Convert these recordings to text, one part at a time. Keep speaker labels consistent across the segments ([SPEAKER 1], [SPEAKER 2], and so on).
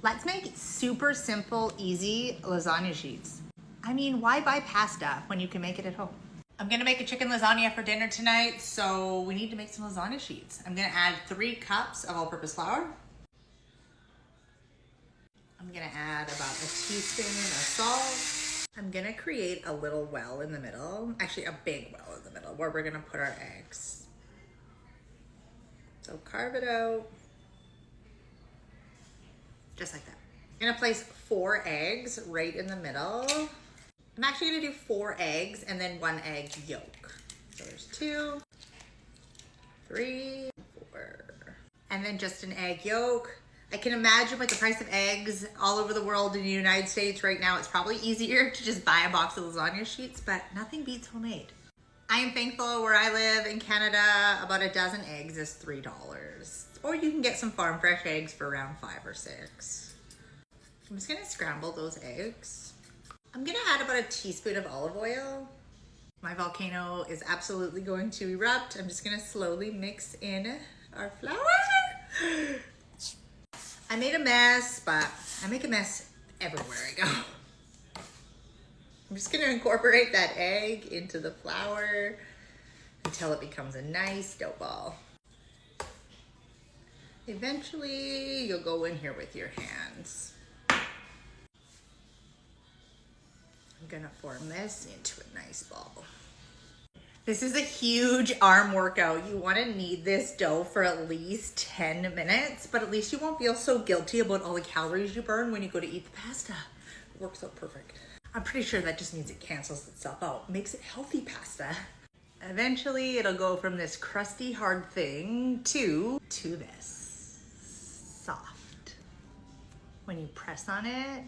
[SPEAKER 1] Let's make super simple, easy lasagna sheets. I mean, why buy pasta when you can make it at home? I'm gonna make a chicken lasagna for dinner tonight, so we need to make some lasagna sheets. I'm gonna add 3 cups of all-purpose flour. I'm gonna add about a teaspoon of salt. I'm gonna create a little well in the middle, actually a big well in the middle, where we're gonna put our eggs. So carve it out. Just like that. I'm gonna place 4 eggs right in the middle. I'm actually gonna do 4 eggs and then 1 egg yolk. So there's 2, 3, 4. And then just an egg yolk. I can imagine with the price of eggs all over the world in the United States right now, it's probably easier to just buy a box of lasagna sheets, but nothing beats homemade. I am thankful where I live in Canada, about a dozen eggs is $3. Or you can get some farm fresh eggs for around 5 or 6. I'm just gonna scramble those eggs. I'm gonna add about a teaspoon of olive oil. My volcano is absolutely going to erupt. I'm just gonna slowly mix in our flour. I made a mess, but I make a mess everywhere I go. I'm just gonna incorporate that egg into the flour until it becomes a nice dough ball. Eventually, you'll go in here with your hands. I'm gonna form this into a nice ball. This is a huge arm workout. You wanna knead this dough for at least 10 minutes, but at least you won't feel so guilty about all the calories you burn when you go to eat the pasta. It works out perfect. I'm pretty sure that just means it cancels itself out, makes it healthy pasta. Eventually, it'll go from this crusty, hard thing to this soft. When you press on it,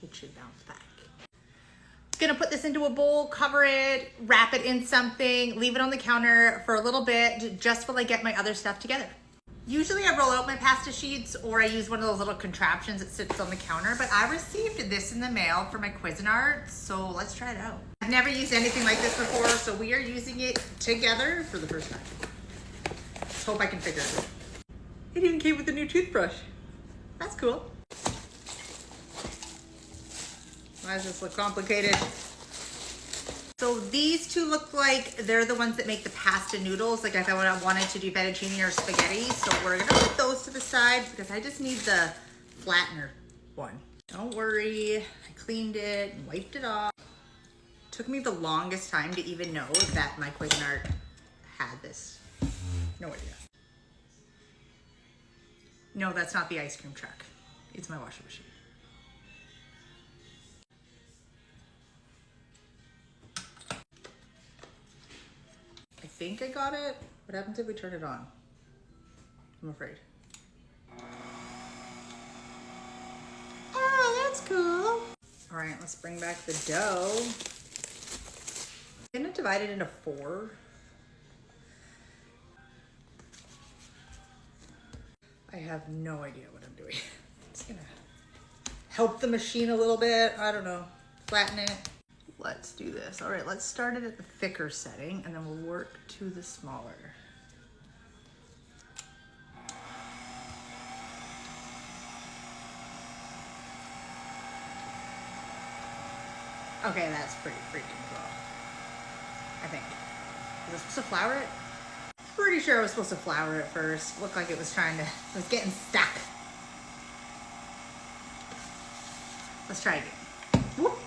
[SPEAKER 1] it should bounce back. Gonna put this into a bowl, cover it, wrap it in something, leave it on the counter for a little bit, just while I get my other stuff together. Usually I roll out my pasta sheets or I use one of those little contraptions that sits on the counter, but I received this in the mail for my Cuisinart, so let's try it out. I've never used anything like this before, so we are using it together for the first time. Let's hope I can figure it out. It even came with a new toothbrush. That's cool. Why does this look complicated? So these two look like they're the ones that make the pasta noodles, like if I wanted to do fettuccine or spaghetti. So we're gonna put those to the side because I just need the flattener one. Don't worry, I cleaned it and wiped it off. Took me the longest time to even know that my Cuisinart had this. No idea. No, that's not the ice cream truck. It's my washing machine. I think I got it. What happens if we turn it on? I'm afraid. Oh, that's cool. All right, let's bring back the dough. I'm gonna divide it into 4. I have no idea what I'm doing. I'm just gonna help the machine a little bit. I don't know, flatten it. Let's do this. All right, let's start it at the thicker setting and then we'll work to the smaller. Okay, that's pretty freaking cool. I think. Was I supposed to flour it? Pretty sure I was supposed to flour it first. Looked like it was getting stuck. Let's try again. Whoop.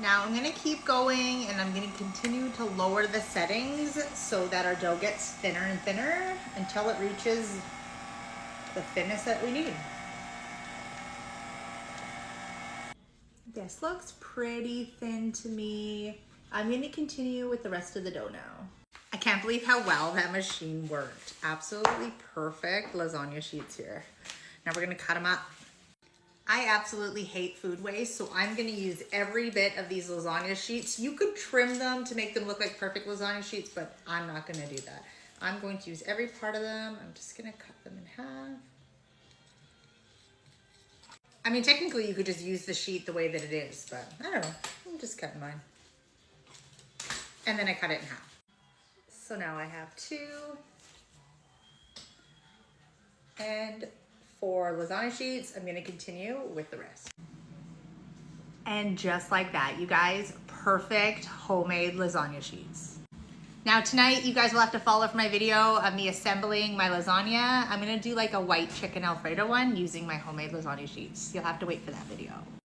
[SPEAKER 1] Now I'm gonna keep going and I'm gonna continue to lower the settings so that our dough gets thinner and thinner until it reaches the thinness that we need. This looks pretty thin to me. I'm gonna continue with the rest of the dough now. I can't believe how well that machine worked. Absolutely perfect lasagna sheets here. Now we're gonna cut them up. I absolutely hate food waste, so I'm gonna use every bit of these lasagna sheets. You could trim them to make them look like perfect lasagna sheets, but I'm not gonna do that. I'm going to use every part of them. I'm just gonna cut them in half. I mean, technically you could just use the sheet the way that it is, but I don't know, I'm just cutting mine. and then I cut it in half. So now I have 2. And for lasagna sheets, I'm gonna continue with the rest. And just like that, you guys, perfect homemade lasagna sheets. Now tonight, you guys will have to follow for my video of me assembling my lasagna. I'm gonna do like a white chicken Alfredo one using my homemade lasagna sheets. You'll have to wait for that video.